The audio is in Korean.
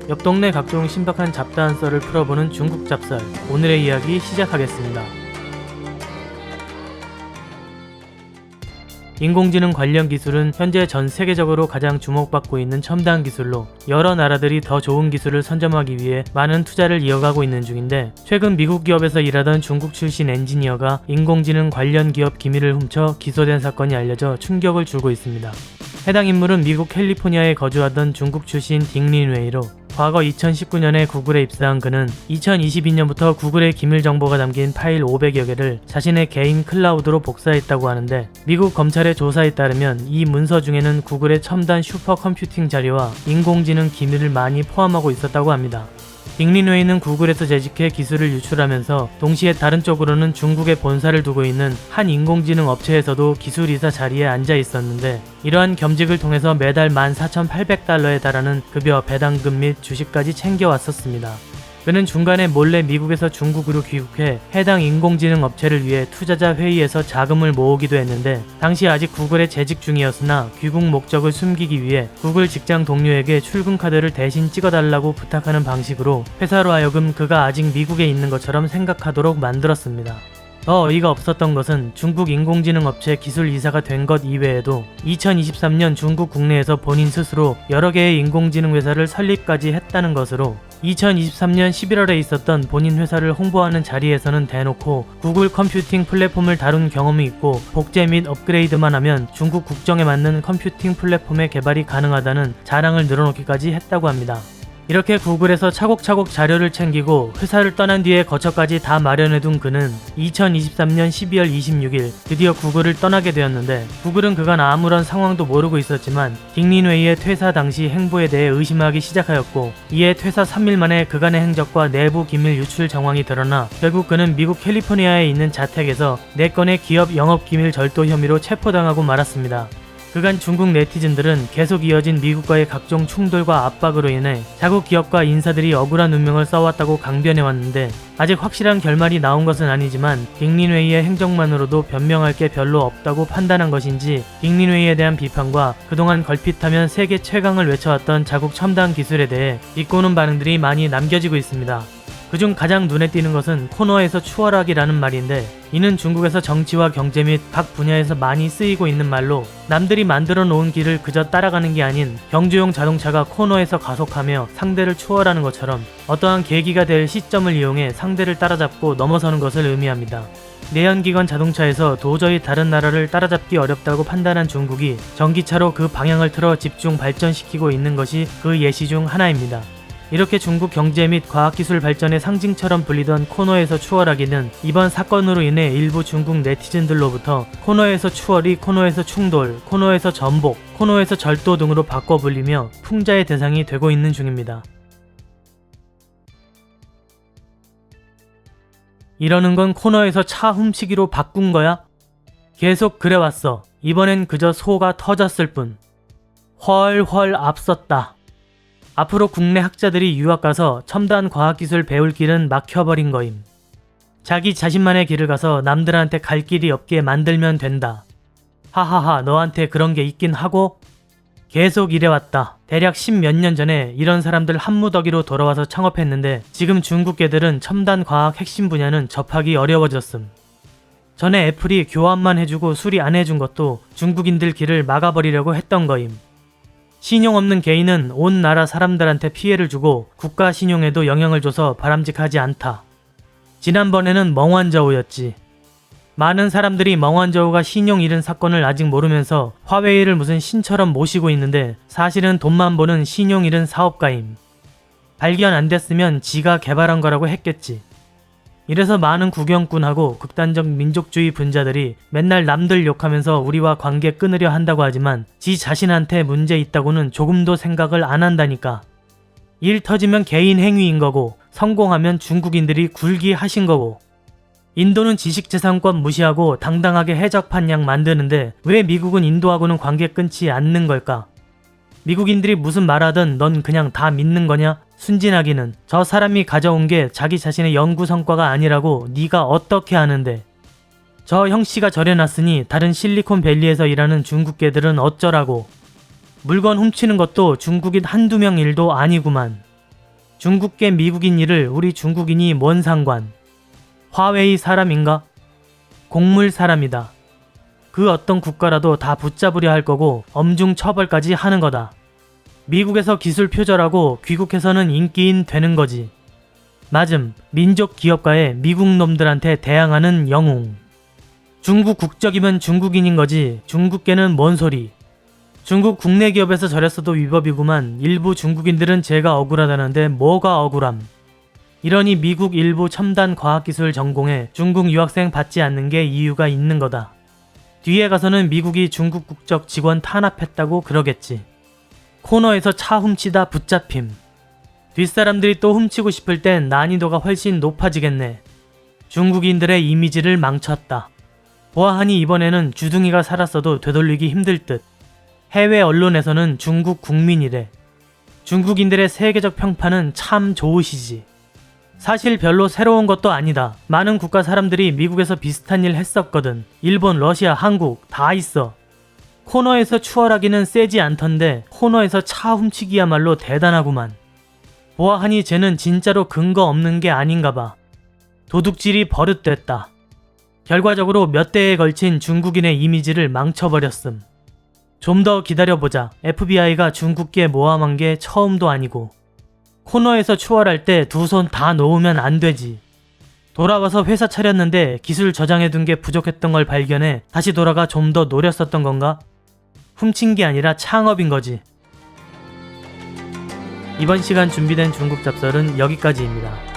옆 동네 각종 신박한 잡다한 썰을 풀어보는 중국 잡썰. 오늘의 이야기 시작하겠습니다. 인공지능 관련 기술은 현재 전 세계적으로 가장 주목받고 있는 첨단 기술로 여러 나라들이 더 좋은 기술을 선점하기 위해 많은 투자를 이어가고 있는 중인데, 최근 미국 기업에서 일하던 중국 출신 엔지니어가 인공지능 관련 기업 기밀을 훔쳐 기소된 사건이 알려져 충격을 주고 있습니다. 해당 인물은 미국 캘리포니아에 거주하던 중국 출신 딩린웨이로 과거 2019년에 구글에 입사한 그는 2022년부터 구글의 기밀 정보가 담긴 파일 500여 개를 자신의 개인 클라우드로 복사했다고 하는데, 미국 검찰의 조사에 따르면 이 문서 중에는 구글의 첨단 슈퍼컴퓨팅 자료와 인공지능 기밀을 많이 포함하고 있었다고 합니다. 딩린웨이는 구글에서 재직해 기술을 유출하면서 동시에 다른 쪽으로는 중국에 본사를 두고 있는 한 인공지능 업체에서도 기술이사 자리에 앉아 있었는데, 이러한 겸직을 통해서 매달 14,800달러에 달하는 급여, 배당금 및 주식까지 챙겨왔었습니다. 그는 중간에 몰래 미국에서 중국으로 귀국해 해당 인공지능 업체를 위해 투자자 회의에서 자금을 모으기도 했는데, 당시 아직 구글에 재직 중이었으나 귀국 목적을 숨기기 위해 구글 직장 동료에게 출근 카드를 대신 찍어달라고 부탁하는 방식으로 회사로 하여금 그가 아직 미국에 있는 것처럼 생각하도록 만들었습니다. 더 어이가 없었던 것은 중국 인공지능 업체 기술 이사가 된 것 이외에도 2023년 중국 국내에서 본인 스스로 여러 개의 인공지능 회사를 설립까지 했다는 것으로, 2023년 11월에 있었던 본인 회사를 홍보하는 자리에서는 대놓고 구글 컴퓨팅 플랫폼을 다룬 경험이 있고 복제 및 업그레이드만 하면 중국 국정에 맞는 컴퓨팅 플랫폼의 개발이 가능하다는 자랑을 늘어놓기까지 했다고 합니다. 이렇게 구글에서 차곡차곡 자료를 챙기고 회사를 떠난 뒤에 거처까지 다 마련해둔 그는 2023년 12월 26일 드디어 구글을 떠나게 되었는데, 구글은 그간 아무런 상황도 모르고 있었지만 딩린웨이의 퇴사 당시 행보에 대해 의심하기 시작하였고, 이에 퇴사 3일 만에 그간의 행적과 내부 기밀 유출 정황이 드러나 결국 그는 미국 캘리포니아에 있는 자택에서 4건의 기업 영업기밀 절도 혐의로 체포당하고 말았습니다. 그간 중국 네티즌들은 계속 이어진 미국과의 각종 충돌과 압박으로 인해 자국 기업과 인사들이 억울한 운명을 써왔다고 강변해왔는데, 아직 확실한 결말이 나온 것은 아니지만 딩린웨이의 행적만으로도 변명할 게 별로 없다고 판단한 것인지, 딩린웨이에 대한 비판과 그동안 걸핏하면 세계 최강을 외쳐왔던 자국 첨단 기술에 대해 비꼬는 반응들이 많이 남겨지고 있습니다. 그중 가장 눈에 띄는 것은 코너에서 추월하기라는 말인데, 이는 중국에서 정치와 경제 및 각 분야에서 많이 쓰이고 있는 말로, 남들이 만들어 놓은 길을 그저 따라가는 게 아닌 경주용 자동차가 코너에서 가속하며 상대를 추월하는 것처럼 어떠한 계기가 될 시점을 이용해 상대를 따라잡고 넘어서는 것을 의미합니다. 내연기관 자동차에서 도저히 다른 나라를 따라잡기 어렵다고 판단한 중국이 전기차로 그 방향을 틀어 집중 발전시키고 있는 것이 그 예시 중 하나입니다. 이렇게 중국 경제 및 과학기술 발전의 상징처럼 불리던 코너에서 추월하기는 이번 사건으로 인해 일부 중국 네티즌들로부터 코너에서 추월이 코너에서 충돌, 코너에서 전복, 코너에서 절도 등으로 바꿔 불리며 풍자의 대상이 되고 있는 중입니다. 이러는 건 코너에서 차 훔치기로 바꾼 거야? 계속 그래왔어. 이번엔 그저 소가 터졌을 뿐. 훨훨 앞섰다. 앞으로 국내 학자들이 유학 가서 첨단 과학기술 배울 길은 막혀버린 거임. 자기 자신만의 길을 가서 남들한테 갈 길이 없게 만들면 된다. 하하하, 너한테 그런 게 있긴 하고? 계속 이래왔다. 대략 10몇 년 전에 이런 사람들 한무더기로 돌아와서 창업했는데, 지금 중국 개들은 첨단 과학 핵심 분야는 접하기 어려워졌음. 전에 애플이 교환만 해주고 수리 안 해준 것도 중국인들 길을 막아버리려고 했던 거임. 신용 없는 개인은 온 나라 사람들한테 피해를 주고 국가 신용에도 영향을 줘서 바람직하지 않다. 지난번에는 멍환저우였지. 많은 사람들이 멍환저우가 신용 잃은 사건을 아직 모르면서 화웨이를 무슨 신처럼 모시고 있는데, 사실은 돈만 버는 신용 잃은 사업가임. 발견 안 됐으면 지가 개발한 거라고 했겠지. 이래서 많은 국영꾼하고 극단적 민족주의 분자들이 맨날 남들 욕하면서 우리와 관계 끊으려 한다고 하지만 지 자신한테 문제 있다고는 조금도 생각을 안 한다니까. 일 터지면 개인 행위인 거고, 성공하면 중국인들이 굴기하신 거고. 인도는 지식재산권 무시하고 당당하게 해적판 양 만드는데 왜 미국은 인도하고는 관계 끊지 않는 걸까? 미국인들이 무슨 말하든 넌 그냥 다 믿는 거냐? 순진하기는. 저 사람이 가져온 게 자기 자신의 연구 성과가 아니라고 네가 어떻게 아는데. 저 형씨가 저래놨으니 다른 실리콘밸리에서 일하는 중국계들은 어쩌라고. 물건 훔치는 것도 중국인 한두 명 일도 아니구만. 중국계 미국인 일을 우리 중국인이 뭔 상관? 화웨이 사람인가? 곡물 사람이다. 그 어떤 국가라도 다 붙잡으려 할 거고 엄중 처벌까지 하는 거다. 미국에서 기술 표절하고 귀국해서는 인기인 되는 거지. 맞음, 민족 기업가에 미국 놈들한테 대항하는 영웅. 중국 국적이면 중국인인 거지 중국계는 뭔 소리. 중국 국내 기업에서 저랬어도 위법이구만. 일부 중국인들은 제가 억울하다는데 뭐가 억울함. 이러니 미국 일부 첨단 과학기술 전공에 중국 유학생 받지 않는 게 이유가 있는 거다. 뒤에 가서는 미국이 중국 국적 직원 탄압했다고 그러겠지. 코너에서 차 훔치다 붙잡힘. 뒷사람들이 또 훔치고 싶을 땐 난이도가 훨씬 높아지겠네. 중국인들의 이미지를 망쳤다. 보아하니 이번에는 주둥이가 살았어도 되돌리기 힘들 듯. 해외 언론에서는 중국 국민이래. 중국인들의 세계적 평판은 참 좋으시지. 사실 별로 새로운 것도 아니다. 많은 국가 사람들이 미국에서 비슷한 일 했었거든. 일본, 러시아, 한국 다 있어. 코너에서 추월하기는 세지 않던데 코너에서 차 훔치기야말로 대단하구만. 보아하니 쟤는 진짜로 근거 없는 게 아닌가 봐. 도둑질이 버릇됐다. 결과적으로 몇 대에 걸친 중국인의 이미지를 망쳐버렸음. 좀 더 기다려보자. FBI가 중국계 모함한 게 처음도 아니고. 코너에서 추월할 때 두 손 다 놓으면 안 되지. 돌아와서 회사 차렸는데 기술 저장해둔 게 부족했던 걸 발견해 다시 돌아가 좀 더 노렸었던 건가? 훔친 게 아니라 창업인 거지. 이번 시간 준비된 중국 잡설은 여기까지입니다.